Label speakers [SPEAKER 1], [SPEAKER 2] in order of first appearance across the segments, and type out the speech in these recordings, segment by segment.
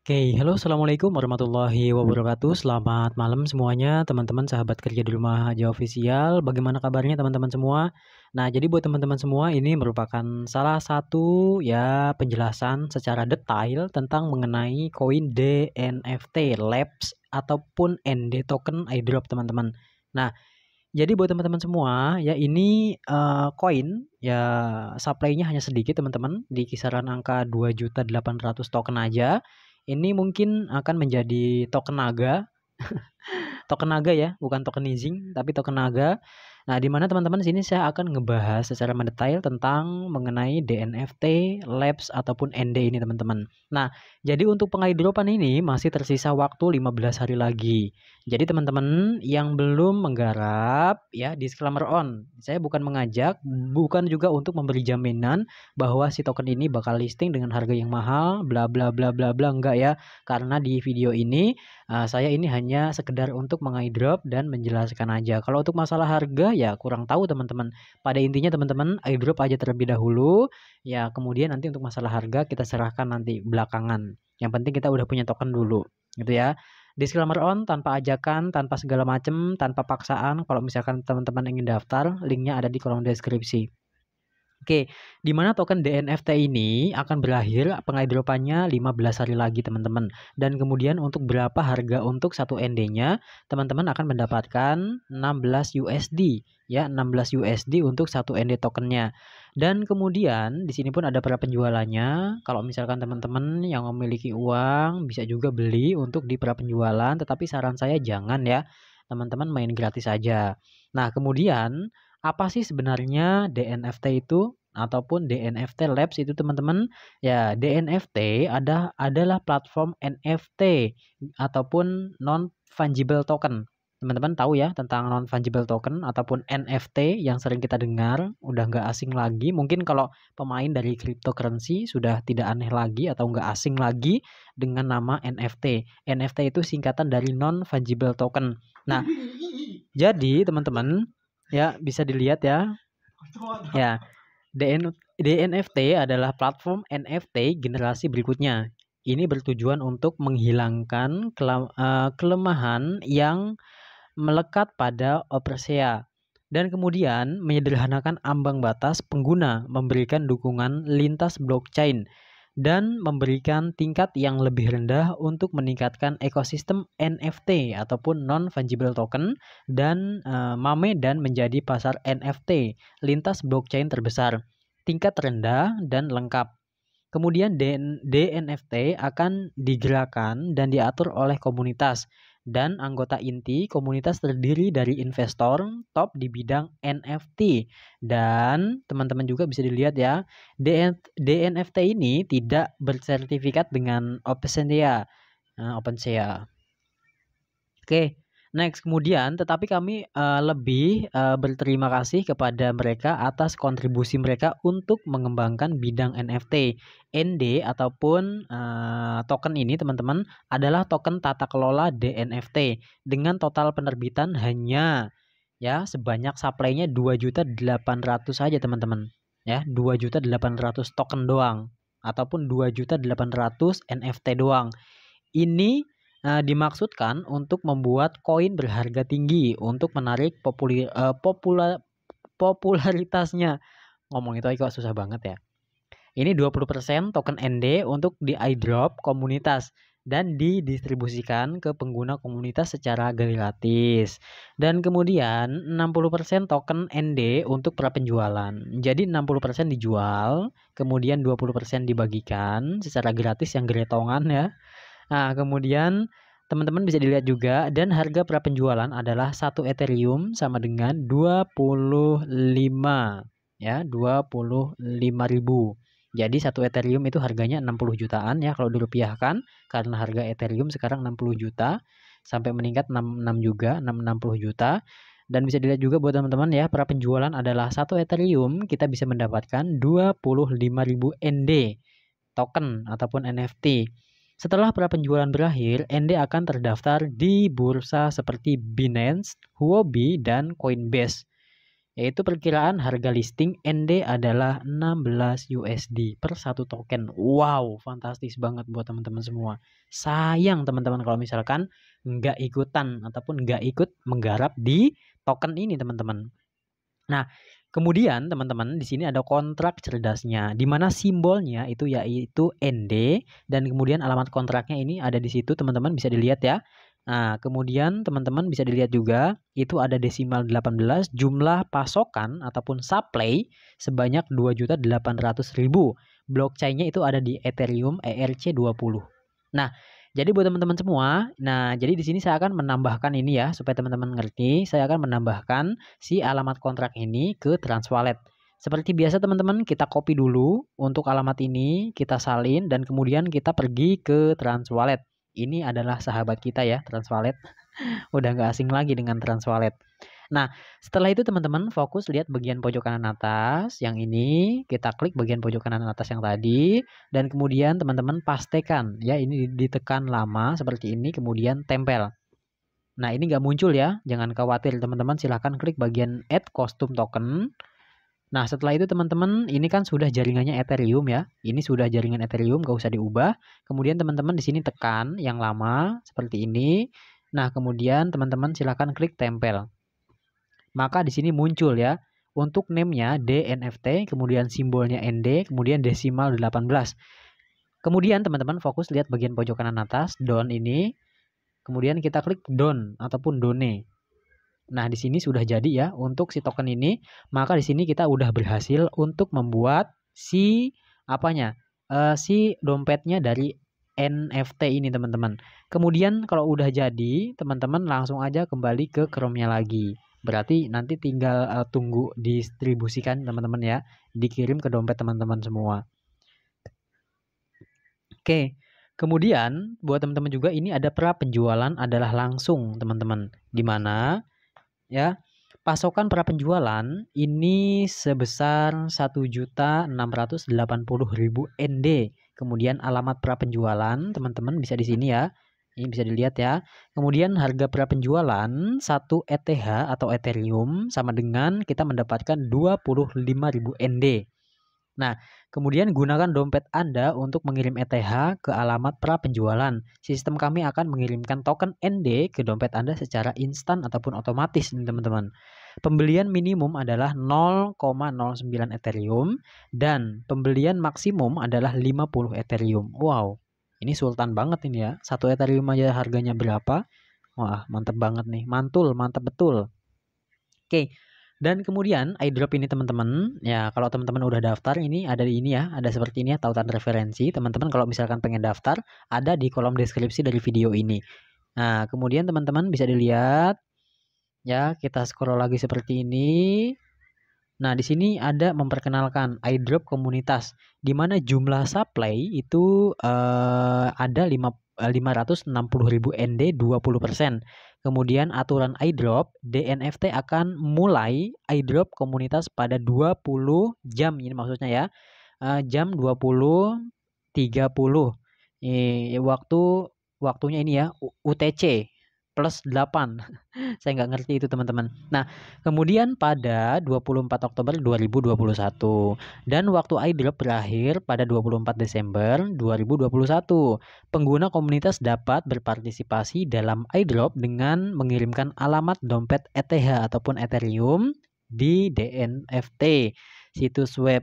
[SPEAKER 1] Oke, halo assalamualaikum warahmatullahi wabarakatuh. Selamat malam semuanya, teman-teman sahabat kerja di rumah aja official. Bagaimana kabarnya teman-teman semua? Nah, jadi buat teman-teman semua ini merupakan salah satu ya penjelasan secara detail tentang mengenai koin DNFT, Labs ataupun ND token airdrop teman-teman. Nah, jadi buat teman-teman semua ya ini koin ya supply-nya hanya sedikit teman-teman di kisaran angka 2.800.000 token aja. Ini mungkin akan menjadi token naga. Token naga ya, bukan tokenizing, tapi token naga. Nah, di mana teman-teman sini saya akan ngebahas secara mendetail tentang mengenai DNFT, Labs ataupun ND ini teman-teman. Nah, jadi untuk pengairdropan ini masih tersisa waktu 15 hari lagi. Jadi teman-teman yang belum menggarap ya disclaimer on. Saya bukan mengajak, bukan juga untuk memberi jaminan bahwa si token ini bakal listing dengan harga yang mahal, bla bla bla bla bla, enggak ya. Karena di video ini saya ini hanya sekedar untuk mengairdrop dan menjelaskan aja. Kalau untuk masalah harga ya kurang tahu teman-teman. Pada intinya teman-teman airdrop aja terlebih dahulu. Ya kemudian nanti untuk masalah harga kita serahkan nanti belakangan. Yang penting kita udah punya token dulu, gitu ya. Disclaimer on, tanpa ajakan, tanpa segala macam, tanpa paksaan. Kalau misalkan teman-teman ingin daftar, linknya ada di kolom deskripsi. Oke, di mana token DNFT ini akan berakhir pengairdropannya 15 hari lagi teman-teman. Dan kemudian untuk berapa harga untuk satu ND-nya, teman-teman akan mendapatkan 16 USD ya, 16 USD untuk satu ND tokennya. Dan kemudian di sini pun ada para penjualannya. Kalau misalkan teman-teman yang memiliki uang bisa juga beli untuk di pra penjualan, tetapi saran saya jangan ya. Teman-teman main gratis aja. Nah, kemudian apa sih sebenarnya DNFT itu ataupun DNFT Labs itu teman-teman? Ya, DNFT adalah platform NFT ataupun non fungible token. Teman-teman tahu ya tentang non fungible token ataupun NFT yang sering kita dengar, udah nggak asing lagi. Mungkin kalau pemain dari cryptocurrency sudah tidak aneh lagi atau nggak asing lagi dengan nama NFT. NFT itu singkatan dari non fungible token. Nah, jadi teman-teman ya bisa dilihat ya. Ya, DNFT adalah platform NFT generasi berikutnya. Ini bertujuan untuk menghilangkan kelemahan yang melekat pada OpenSea dan kemudian menyederhanakan ambang batas pengguna, memberikan dukungan lintas blockchain dan memberikan tingkat yang lebih rendah untuk meningkatkan ekosistem NFT ataupun non fungible token dan MAME dan menjadi pasar NFT lintas blockchain terbesar, tingkat rendah dan lengkap. Kemudian DNFT akan digerakkan dan diatur oleh komunitas dan anggota inti komunitas terdiri dari investor top di bidang NFT. Dan teman-teman juga bisa dilihat ya, DNFT ini tidak bersertifikat dengan OpenSea. OpenSea. Oke, next kemudian tetapi kami lebih berterima kasih kepada mereka atas kontribusi mereka untuk mengembangkan bidang NFT. ND ataupun token ini teman-teman adalah token tata kelola DNFT dengan total penerbitan hanya ya sebanyak supply-nya 2.800.000 saja teman-teman. Ya, 2.800.000 token doang ataupun 2.800.000 NFT doang. Ini dimaksudkan untuk membuat koin berharga tinggi untuk menarik popularitasnya. Ngomong itu kok susah banget ya. Ini 20% token ND untuk di iDrop komunitas dan didistribusikan ke pengguna komunitas secara gratis. Dan kemudian 60% token ND untuk pra penjualan. Jadi 60% dijual, kemudian 20% dibagikan secara gratis yang gretongan ya. Nah, kemudian teman-teman bisa dilihat juga dan harga pra penjualan adalah 1 Ethereum sama dengan 25 ya, 25.000. Jadi 1 Ethereum itu harganya 60 jutaan ya kalau dirupiahkan karena harga Ethereum sekarang 60 juta sampai meningkat 66 juga, 60 juta. Dan bisa dilihat juga buat teman-teman ya, pra penjualan adalah 1 Ethereum kita bisa mendapatkan 25.000 ND token ataupun NFT. Setelah pra penjualan berakhir, ND akan terdaftar di bursa seperti Binance, Huobi, dan Coinbase. yaitu perkiraan harga listing ND adalah 16 USD per satu token. Wow, fantastis banget buat teman-teman semua. Sayang teman-teman kalau misalkan nggak ikutan ataupun nggak ikut menggarap di token ini teman-teman. Nah, kemudian teman-teman di sini ada kontrak cerdasnya, di mana simbolnya itu yaitu ND dan kemudian alamat kontraknya ini ada di situ teman-teman bisa dilihat ya. Nah, kemudian teman-teman bisa dilihat juga itu ada desimal 18 jumlah pasokan ataupun supply sebanyak 2.800.000. Blockchain-nya itu ada di Ethereum ERC20. Nah, jadi buat teman-teman semua, jadi di sini saya akan menambahkan ini ya supaya teman-teman ngerti, saya akan menambahkan si alamat kontrak ini ke Transwallet. Seperti biasa teman-teman, kita copy dulu untuk alamat ini, kita salin dan kemudian kita pergi ke Transwallet. Ini adalah sahabat kita ya, Transwallet. Udah nggak asing lagi dengan Transwallet. Nah, setelah itu teman-teman fokus lihat bagian pojok kanan atas yang ini, kita klik bagian pojok kanan atas yang tadi dan kemudian teman-teman pastekan ya, ini ditekan lama seperti ini kemudian tempel. Nah, ini nggak muncul ya, jangan khawatir teman-teman, silahkan klik bagian add custom token. Nah, setelah itu teman-teman, ini kan sudah jaringannya Ethereum ya. Ini sudah jaringan Ethereum, gak usah diubah. Kemudian teman-teman di sini tekan yang lama seperti ini. Nah, kemudian teman-teman silahkan klik tempel. Maka di sini muncul ya. Untuk name-nya DNFT, kemudian simbolnya ND, kemudian desimal 18. Kemudian teman-teman fokus lihat bagian pojok kanan atas, don ini. Kemudian kita klik don ataupun done. Nah, di sini sudah jadi ya untuk si token ini. Maka di sini kita udah berhasil untuk membuat si si dompetnya dari NFT ini teman-teman. Kemudian kalau udah jadi, teman-teman langsung aja kembali ke Chrome-nya lagi. Berarti nanti tinggal tunggu distribusikan teman-teman ya, dikirim ke dompet teman-teman semua. Oke. Kemudian buat teman-teman juga ini ada pra penjualan adalah langsung teman-teman. Di mana ya, pasokan pra penjualan ini sebesar 1.680.000 ND. Kemudian alamat pra penjualan teman-teman bisa di sini ya. Ini bisa dilihat ya. Kemudian harga pra penjualan 1 ETH atau Ethereum sama dengan kita mendapatkan 25.000 ND. Nah, kemudian gunakan dompet Anda untuk mengirim ETH ke alamat pra penjualan. Sistem kami akan mengirimkan token ND ke dompet Anda secara instan ataupun otomatis, teman-teman. Pembelian minimum adalah 0,09 Ethereum dan pembelian maksimum adalah 50 Ethereum. Wow, ini sultan banget ini ya. 1 Ethereum aja harganya berapa? Wah, mantap banget nih. Mantul, mantap betul. Oke. Dan kemudian iDrop ini teman-teman, ya kalau teman-teman udah daftar ini ada di ini ya, ada seperti ini ya tautan referensi. Teman-teman kalau misalkan pengen daftar, ada di kolom deskripsi dari video ini. Nah, kemudian teman-teman bisa dilihat ya, kita scroll lagi seperti ini. Nah, di sini ada memperkenalkan iDrop komunitas di mana jumlah supply itu ada 560.000 ND 20%. Kemudian aturan iDrop, DNFT akan mulai iDrop komunitas pada 20 jam ini maksudnya ya. Jam 20.30. Waktunya ini ya UTC plus 8. Saya nggak ngerti itu teman-teman. Nah, kemudian pada 24 Oktober 2021 dan waktu iDrop berakhir pada 24 Desember 2021. Pengguna komunitas dapat berpartisipasi dalam iDrop dengan mengirimkan alamat dompet ETH ataupun Ethereum di DNFT situs web.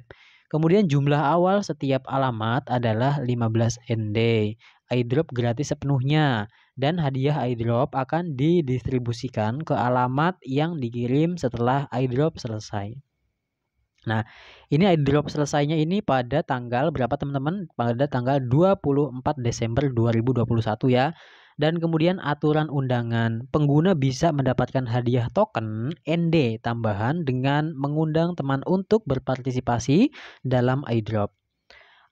[SPEAKER 1] Kemudian jumlah awal setiap alamat adalah 15 ND. iDrop gratis sepenuhnya. Dan hadiah iDrop akan didistribusikan ke alamat yang dikirim setelah iDrop selesai. Nah, ini iDrop selesainya ini pada tanggal berapa teman-teman? Pada tanggal 24 Desember 2021 ya. Dan kemudian aturan undangan, pengguna bisa mendapatkan hadiah token ND tambahan dengan mengundang teman untuk berpartisipasi dalam iDrop.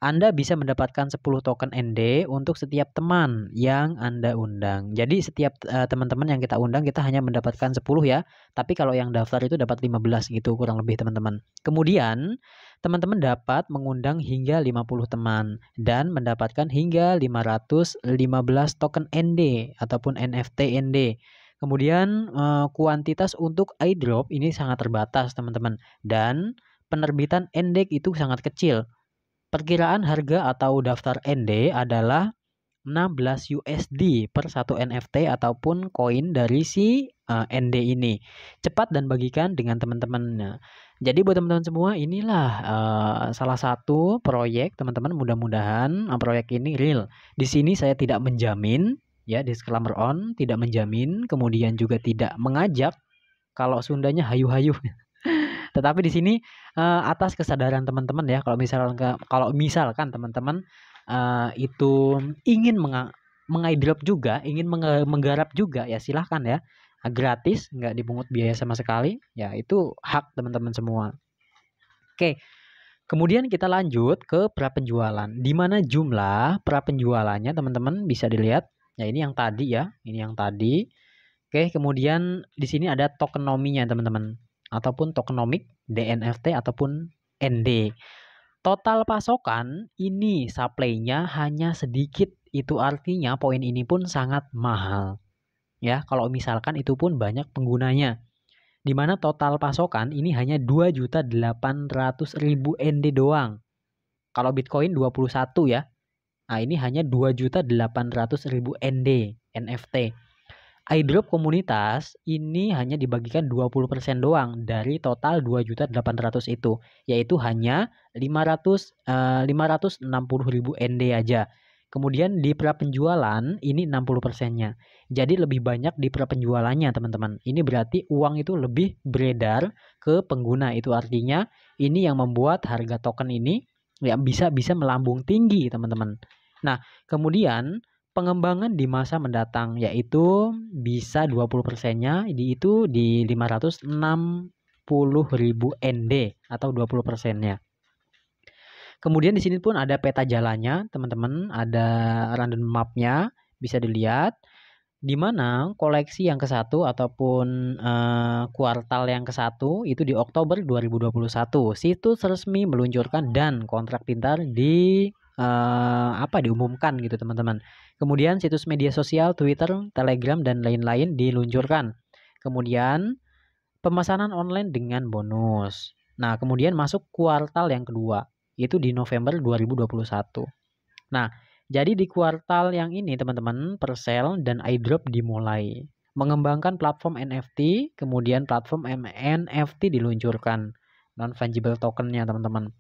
[SPEAKER 1] Anda bisa mendapatkan 10 token ND untuk setiap teman yang Anda undang. Jadi setiap teman-teman yang kita undang kita hanya mendapatkan 10 ya. Tapi kalau yang daftar itu dapat 15 gitu kurang lebih teman-teman. Kemudian teman-teman dapat mengundang hingga 50 teman dan mendapatkan hingga 515 token ND ataupun NFT ND. Kemudian kuantitas untuk airdrop ini sangat terbatas teman-teman, dan penerbitan endek itu sangat kecil. Perkiraan harga atau daftar ND adalah 16 USD per satu NFT ataupun koin dari si ND ini. Cepat dan bagikan dengan teman-teman. Nah, jadi buat teman-teman semua, inilah salah satu proyek teman-teman. Mudah-mudahan proyek ini real. Di sini saya tidak menjamin, ya, disclaimer on, tidak menjamin, kemudian juga tidak mengajak, kalau Sundanya hayu-hayu. Tetapi di sini atas kesadaran teman-teman ya, kalau misalkan teman-teman itu ingin mengaidrop juga, ingin menggarap juga, ya silahkan ya. Gratis, nggak dipungut biaya sama sekali, ya itu hak teman-teman semua. Oke, kemudian kita lanjut ke prapenjualan, di mana jumlah prapenjualannya teman-teman bisa dilihat. Ya ini yang tadi ya, ini yang tadi. Oke, kemudian di sini ada tokenominya teman-teman, ataupun tokenomic, DNFT ataupun ND. Total pasokan ini supply-nya hanya sedikit, itu artinya poin ini pun sangat mahal. Ya, kalau misalkan itu pun banyak penggunanya. Di mana total pasokan ini hanya 2.800.000 ND doang. Kalau Bitcoin 21 ya. Nah, ini hanya 2.800.000 ND NFT. Airdrop komunitas ini hanya dibagikan 20% doang dari total 2.800.000 itu, yaitu hanya 560.000 ND aja. Kemudian di prapenjualan ini 60%-nya. Jadi lebih banyak di prapenjualannya teman-teman. Ini berarti uang itu lebih beredar ke pengguna. Itu artinya ini yang membuat harga token ini ya bisa melambung tinggi teman-teman. Nah, kemudian pengembangan di masa mendatang yaitu bisa 20%-nya itu di 560.000 ND atau 20%-nya. Kemudian di sini pun ada peta jalannya, teman-teman, ada random map-nya, bisa dilihat di mana koleksi yang ke-1 ataupun kuartal yang ke-1 itu di Oktober 2021. Situs resmi meluncurkan dan kontrak pintar diumumkan gitu, teman-teman. Kemudian situs media sosial, Twitter, Telegram dan lain-lain diluncurkan. Kemudian pemesanan online dengan bonus. Nah, kemudian masuk kuartal yang kedua, itu di November 2021. Nah, jadi di kuartal yang ini teman-teman, presale dan airdrop dimulai. Mengembangkan platform NFT, kemudian platform NFT diluncurkan. Non-fungible tokennya teman-teman.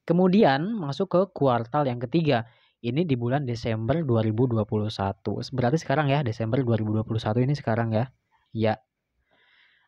[SPEAKER 1] Kemudian masuk ke kuartal yang ketiga. Ini di bulan Desember 2021. Berarti sekarang ya, Desember 2021 ini sekarang ya. Ya.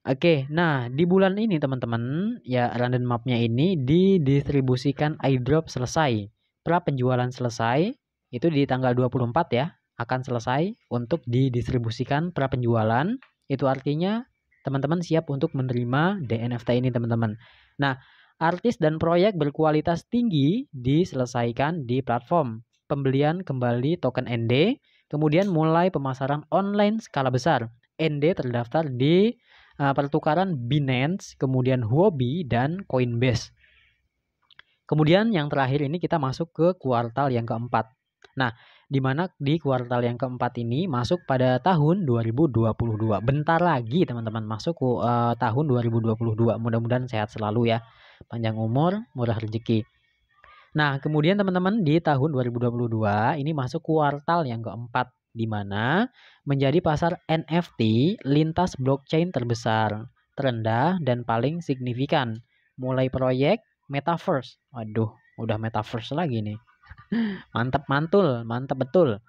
[SPEAKER 1] Oke, nah di bulan ini teman-teman, ya random map-nya ini didistribusikan airdrop selesai. Penjualan selesai, itu di tanggal 24 ya, akan selesai untuk didistribusikan penjualan. Itu artinya teman-teman siap untuk menerima DNFT ini teman-teman. Nah, artis dan proyek berkualitas tinggi diselesaikan di platform. Pembelian kembali token ND, kemudian mulai pemasaran online skala besar. ND terdaftar di pertukaran Binance, kemudian Huobi, dan Coinbase. Kemudian yang terakhir ini kita masuk ke kuartal yang keempat. Nah, di mana di kuartal yang keempat ini masuk pada tahun 2022. Bentar lagi teman-teman masuk ke tahun 2022. Mudah-mudahan sehat selalu ya. Panjang umur, murah rezeki. Nah, kemudian teman-teman di tahun 2022 ini masuk kuartal yang keempat, di mana menjadi pasar NFT lintas blockchain terbesar, terendah, dan paling signifikan. Mulai proyek Metaverse. Waduh, udah Metaverse lagi nih. Mantap mantul, mantap betul.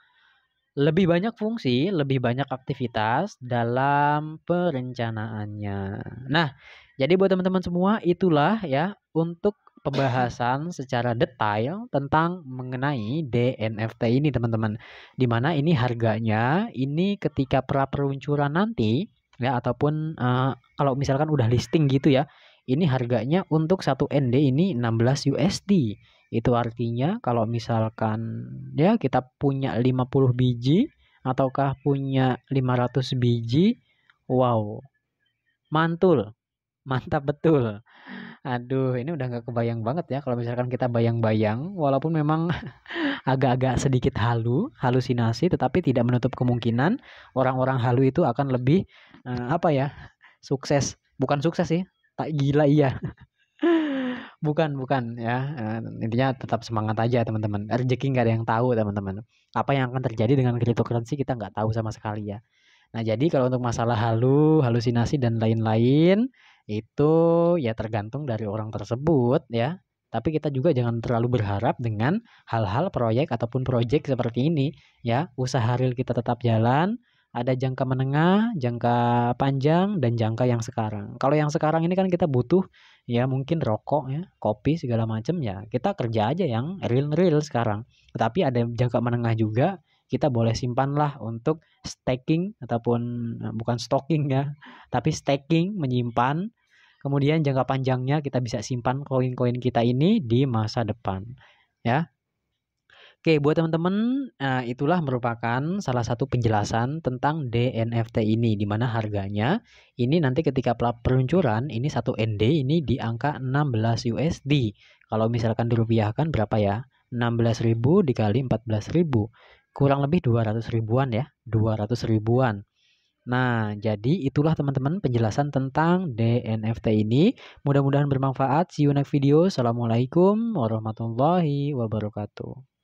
[SPEAKER 1] Lebih banyak fungsi, lebih banyak aktivitas dalam perencanaannya. Nah, jadi buat teman-teman semua, itulah ya untuk pembahasan secara detail tentang mengenai DNFT ini teman-teman. Dimana ini harganya ini ketika peluncuran nanti ya, ataupun kalau misalkan udah listing gitu ya, ini harganya untuk satu ND ini 16 USD. Itu artinya kalau misalkan ya kita punya 50 biji ataukah punya 500 biji, wow, mantul, mantap betul. Aduh, ini udah nggak kebayang banget ya kalau misalkan kita bayang-bayang, walaupun memang agak-agak sedikit halusinasi, tetapi tidak menutup kemungkinan orang-orang halu itu akan lebih apa ya, sukses. Bukan sukses sih, tak gila iya. Bukan ya. Intinya tetap semangat aja teman-teman. Rezeki nggak ada yang tahu teman-teman. Apa yang akan terjadi dengan cryptocurrency kita nggak tahu sama sekali ya. Nah, jadi kalau untuk masalah halusinasi dan lain-lain itu ya tergantung dari orang tersebut ya. Tapi kita juga jangan terlalu berharap dengan hal-hal proyek ataupun proyek seperti ini ya. Usaha real kita tetap jalan, ada jangka menengah, jangka panjang dan jangka yang sekarang. Kalau yang sekarang ini kan kita butuh ya mungkin rokok ya, kopi segala macam ya. Kita kerja aja yang real sekarang. Tetapi ada jangka menengah juga, kita boleh simpanlah untuk staking ataupun bukan stocking ya, tapi staking menyimpan. Kemudian jangka panjangnya kita bisa simpan koin-koin kita ini di masa depan ya. Oke, buat teman-teman, itulah merupakan salah satu penjelasan tentang DNFT ini, di mana harganya ini nanti ketika peluncuran ini 1 ND ini di angka 16 USD. Kalau misalkan dirupiahkan berapa ya? 16.000 dikali 14.000. Kurang lebih 200 ribuan ya, 200 ribuan. Nah, jadi itulah teman-teman penjelasan tentang DNFT ini. Mudah-mudahan bermanfaat. See you next video. Assalamualaikum warahmatullahi wabarakatuh.